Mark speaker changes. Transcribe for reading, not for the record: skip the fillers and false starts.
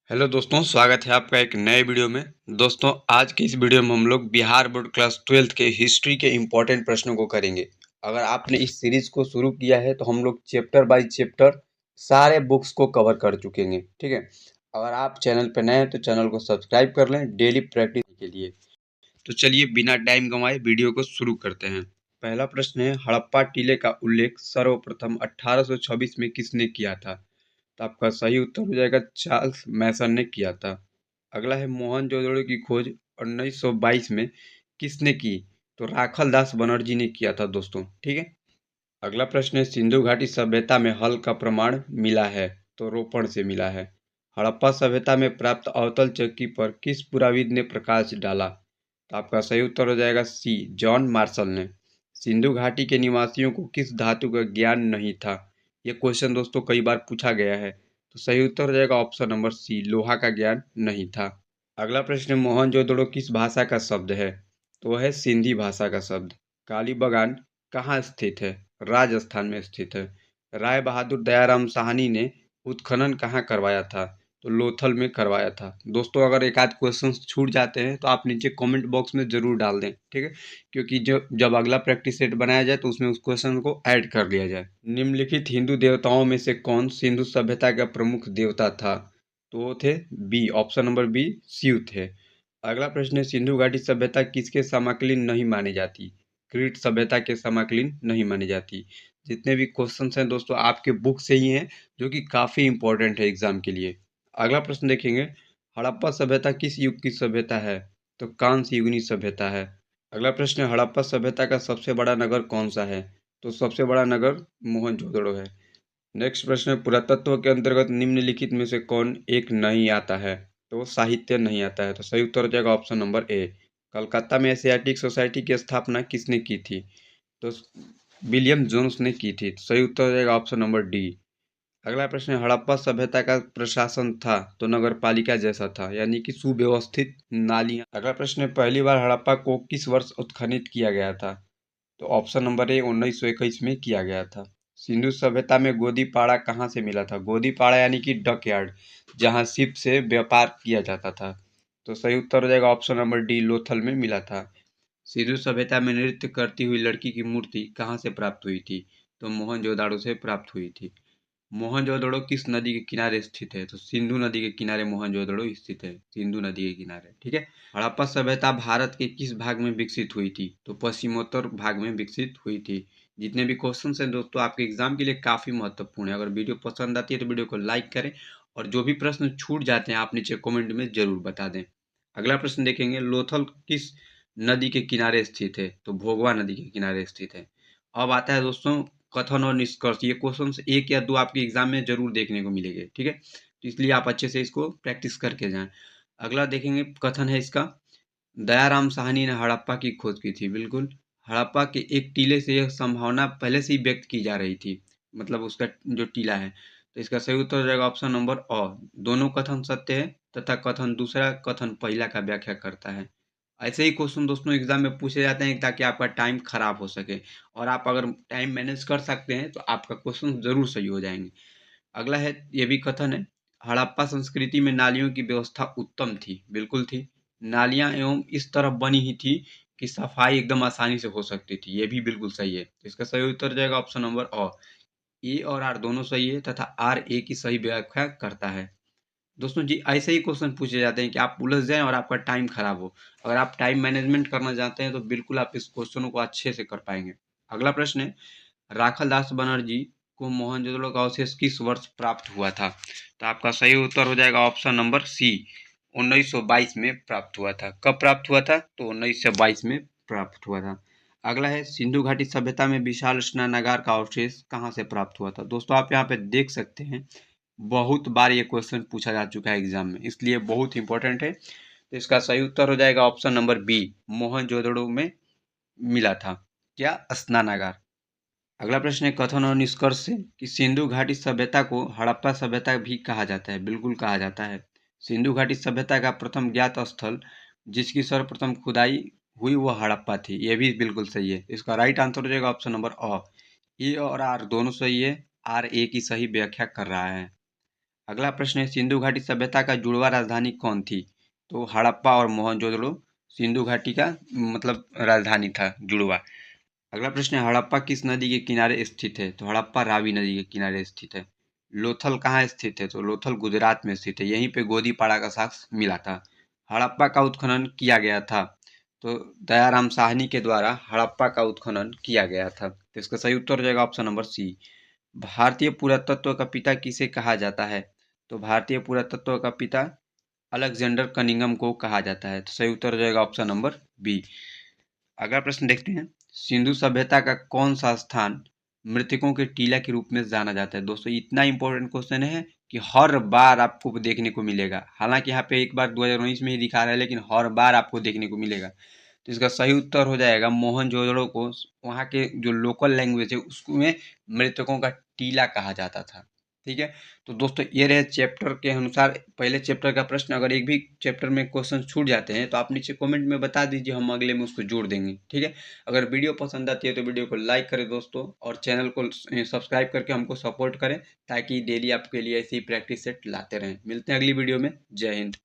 Speaker 1: Hello दोस्तों, स्वागत है आपका एक नए वीडियो में। दोस्तों, आज की इस वीडियो में हम लोग बिहार बोर्ड क्लास 12th के हिस्ट्री के इम्पोर्टेंट प्रश्नों को करेंगे। अगर आपने इस सीरीज को शुरू किया है तो हम लोग चैप्टर बाय चैप्टर सारे बुक्स को कवर कर चुकेंगे, ठीक है। अगर आप चैनल पर नए हैं तो चैनल को सब्सक्राइब कर लें डेली प्रैक्टिस के लिए। तो चलिए बिना टाइम गंवाए वीडियो को शुरू करते हैं। पहला प्रश्न है, हड़प्पा टीले का उल्लेख सर्वप्रथम 1826 में किसने किया था? तो आपका सही उत्तर हो जाएगा चार्ल्स मैसन ने किया था। अगला है, मोहनजोदड़ो की खोज 1922 में किसने की? तो राखल दास बनर्जी ने किया था दोस्तों, ठीक है। अगला प्रश्न है, सिंधु घाटी सभ्यता में हल का प्रमाण मिला है? तो रोपण से मिला है। हड़प्पा सभ्यता में प्राप्त अवतल चक्की पर किस पुराविद ने प्रकाश डाला? तो आपका सही उत्तर हो जाएगा सी, जॉन मार्शल ने। सिंधु घाटी के निवासियों को किस धातु का ज्ञान नहीं था? ये क्वेश्चन दोस्तों कई बार पूछा गया है। तो सही उत्तर हो जाएगा ऑप्शन नंबर सी, लोहा का ज्ञान नहीं था। अगला प्रश्न, मोहनजोदड़ो किस भाषा का शब्द है? तो वह है सिंधी भाषा का शब्द। कालीबंगान कहाँ स्थित है? राजस्थान में स्थित है। राय बहादुर दयाराम साहनी ने उत्खनन कहाँ करवाया था? तो लोथल में करवाया था। दोस्तों, अगर एक आध क्वेश्चन छूट जाते हैं तो आप नीचे कमेंट बॉक्स में जरूर डाल दें, ठीक है। क्योंकि जब अगला प्रैक्टिस सेट बनाया जाए तो उसमें उस क्वेश्चन को ऐड कर लिया जाए। निम्नलिखित हिंदू देवताओं में से कौन सिंधु सभ्यता का प्रमुख देवता था? तो वो थे B, option number B, Shiv थे। अगला प्रश्न है, सिंधु घाटी सभ्यता किसके समकालीन नहीं मानी जाती? क्रीट सभ्यता के समकालीन नहीं मानी जाती। जितने भी क्वेश्चंस हैं दोस्तों आपके बुक से ही हैं, जो कि काफ़ी इंपॉर्टेंट है एग्जाम के लिए। अगला प्रश्न देखेंगे, हड़प्पा सभ्यता किस युग की सभ्यता है? तो कांस्य युगीन सभ्यता है। अगला प्रश्न है, हड़प्पा सभ्यता का सबसे बड़ा नगर कौन सा है? तो सबसे बड़ा नगर मोहनजोदड़ो है। नेक्स्ट प्रश्न है, पुरातत्व के अंतर्गत निम्नलिखित में से कौन एक नहीं आता है? तो वो साहित्य नहीं आता है। तो सही उत्तर हो जाएगा ऑप्शन नंबर ए। कलकत्ता में एशियाटिक सोसाइटी की स्थापना किसने की थी? तो विलियम जोन्स ने की थी। तो सही उत्तर हो जाएगा ऑप्शन नंबर डी। अगला प्रश्न है, हड़प्पा सभ्यता का प्रशासन था तो नगर पालिका जैसा था, यानी कि सुव्यवस्थित नालियां। अगला प्रश्न है, पहली बार हड़प्पा को किस वर्ष उत्खनित किया गया था? तो ऑप्शन नंबर ए, 1921 में किया गया था। सिंधु सभ्यता में गोदीपाड़ा कहाँ से मिला था? गोदीपाड़ा यानी कि डक यार्ड, जहाँ शिप से व्यापार किया जाता था। तो सही उत्तर हो जाएगा ऑप्शन नंबर डी, लोथल में मिला था। सिंधु सभ्यता में नृत्य करती हुई लड़की की मूर्ति कहाँ से प्राप्त हुई थी? तो मोहनजोदाड़ो से प्राप्त हुई थी। मोहनजोदड़ो किस नदी के किनारे स्थित है? तो सिंधु नदी के किनारे मोहनजोदड़ो स्थित है, सिंधु नदी के किनारे, ठीक है। हड़प्पा सभ्यता भारत के किस भाग में विकसित हुई थी? तो पश्चिमोत्तर भाग में विकसित हुई थी। जितने भी क्वेश्चन हैं दोस्तों आपके एग्जाम के लिए काफी महत्वपूर्ण है। अगर वीडियो पसंद आती है तो वीडियो को लाइक करें, और जो भी प्रश्न छूट जाते हैं आप नीचे कमेंट में जरूर बता दें। अगला प्रश्न देखेंगे, लोथल किस नदी के किनारे स्थित है? तो भोगवा नदी के किनारे स्थित है। अब आता है दोस्तों कथन और निष्कर्ष। ये क्वेश्चंस एक या दो आपके एग्जाम में जरूर देखने को मिलेंगे, ठीक है। तो इसलिए आप अच्छे से इसको प्रैक्टिस करके जाएं। अगला देखेंगे, कथन है इसका, दयाराम साहनी ने हड़प्पा की खोज की थी। बिल्कुल, हड़प्पा के एक टीले से यह संभावना पहले से ही व्यक्त की जा रही थी, मतलब उसका जो टीला है। तो इसका सही उत्तर हो जाएगा ऑप्शन नंबर अ, दोनों कथन सत्य है तथा कथन दूसरा कथन पहला का व्याख्या करता है। ऐसे ही क्वेश्चन दोस्तों एग्जाम में पूछे जाते हैं ताकि आपका टाइम खराब हो सके, और आप अगर टाइम मैनेज कर सकते हैं तो आपका क्वेश्चन जरूर सही हो जाएंगे। अगला है, ये भी कथन है, हड़प्पा संस्कृति में नालियों की व्यवस्था उत्तम थी। बिल्कुल थी। नालियां एवं इस तरह बनी ही थी कि सफाई एकदम आसानी से हो सकती थी। ये भी बिल्कुल सही है। तो इसका सही उत्तर जाएगा ऑप्शन नंबर अ। ए और आर दोनों सही है तथा आर ए की सही व्याख्या करता है। दोस्तों जी, ऐसे ही क्वेश्चन पूछे जाते हैं कि आप उलझ जाएं और आपका टाइम खराब हो। अगर आप टाइम मैनेजमेंट करना जानते हैं तो बिल्कुल आप इस क्वेश्चनों को अच्छे से कर पाएंगे। अगला प्रश्न है, राखल दास बनर्जी को मोहनजोदड़ो का अवशेष किस वर्ष प्राप्त हुआ था? तो आपका सही उत्तर हो जाएगा ऑप्शन नंबर सी, 1922 में प्राप्त हुआ था। कब प्राप्त हुआ था? तो 1922 में प्राप्त हुआ था। अगला है, सिंधु घाटी सभ्यता में विशाल स्नानागार का अवशेष कहाँ से प्राप्त हुआ था? दोस्तों आप यहाँ पे देख सकते हैं, बहुत बार ये क्वेश्चन पूछा जा चुका है एग्जाम में, इसलिए बहुत इंपॉर्टेंट है। तो इसका सही उत्तर हो जाएगा ऑप्शन नंबर बी, मोहनजोदड़ो में मिला था। क्या? स्नानागार। अगला प्रश्न है, कथन और निष्कर्ष से कि सिंधु घाटी सभ्यता को हड़प्पा सभ्यता भी कहा जाता है। बिल्कुल कहा जाता है। सिंधु घाटी सभ्यता का प्रथम ज्ञात स्थल जिसकी सर्वप्रथम खुदाई हुई वह हड़प्पा थी। यह भी बिल्कुल सही है। इसका राइट आंसर हो जाएगा ऑप्शन नंबर अ। ए और आर दोनों सही है। आर ए की सही व्याख्या कर रहा है। अगला प्रश्न है, सिंधु घाटी सभ्यता का जुड़वा राजधानी कौन थी? तो हड़प्पा और मोहनजोदड़ो सिंधु घाटी का मतलब राजधानी था, जुड़वा। अगला प्रश्न है, हड़प्पा किस नदी के किनारे स्थित है? तो हड़प्पा रावी नदी के किनारे स्थित है। लोथल कहाँ स्थित है? तो लोथल गुजरात में स्थित है, यहीं पे गोदीपाड़ा का साक्ष्य मिला था। हड़प्पा का उत्खनन किया गया था, तो दयाराम साहनी के द्वारा हड़प्पा का उत्खनन किया गया था। तो इसका सही उत्तर हो जाएगा ऑप्शन नंबर सी। भारतीय पुरातत्व का पिता किसे कहा जाता है? तो भारतीय पुरातत्व का पिता अलेक्जेंडर कनिंघम को कहा जाता है। तो सही उत्तर हो जाएगा ऑप्शन नंबर बी। अगला प्रश्न देखते हैं, सिंधु सभ्यता का कौन सा स्थान मृतकों के टीला के रूप में जाना जाता है? दोस्तों इतना इंपॉर्टेंट क्वेश्चन है कि हर बार आपको देखने को मिलेगा। हालांकि यहाँ पे एक बार 2019 में ही दिखा रहा है, लेकिन हर बार आपको देखने को मिलेगा। तो इसका सही उत्तर हो जाएगा, मोहनजोदड़ो को वहाँ के जो लोकल लैंग्वेज है उसमें मृतकों का टीला कहा जाता था। ठीक है, तो दोस्तों ये रहे चैप्टर के अनुसार पहले चैप्टर का प्रश्न। अगर एक भी चैप्टर में क्वेश्चन छूट जाते हैं तो आप नीचे कमेंट में बता दीजिए, हम अगले में उसको जोड़ देंगे। ठीक है, अगर वीडियो पसंद आती है तो वीडियो को लाइक करें दोस्तों, और चैनल को सब्सक्राइब करके हमको सपोर्ट करें, ताकि डेली आपके लिए ऐसी प्रैक्टिस सेट लाते रहें। मिलते हैं अगली वीडियो में। जय हिंद।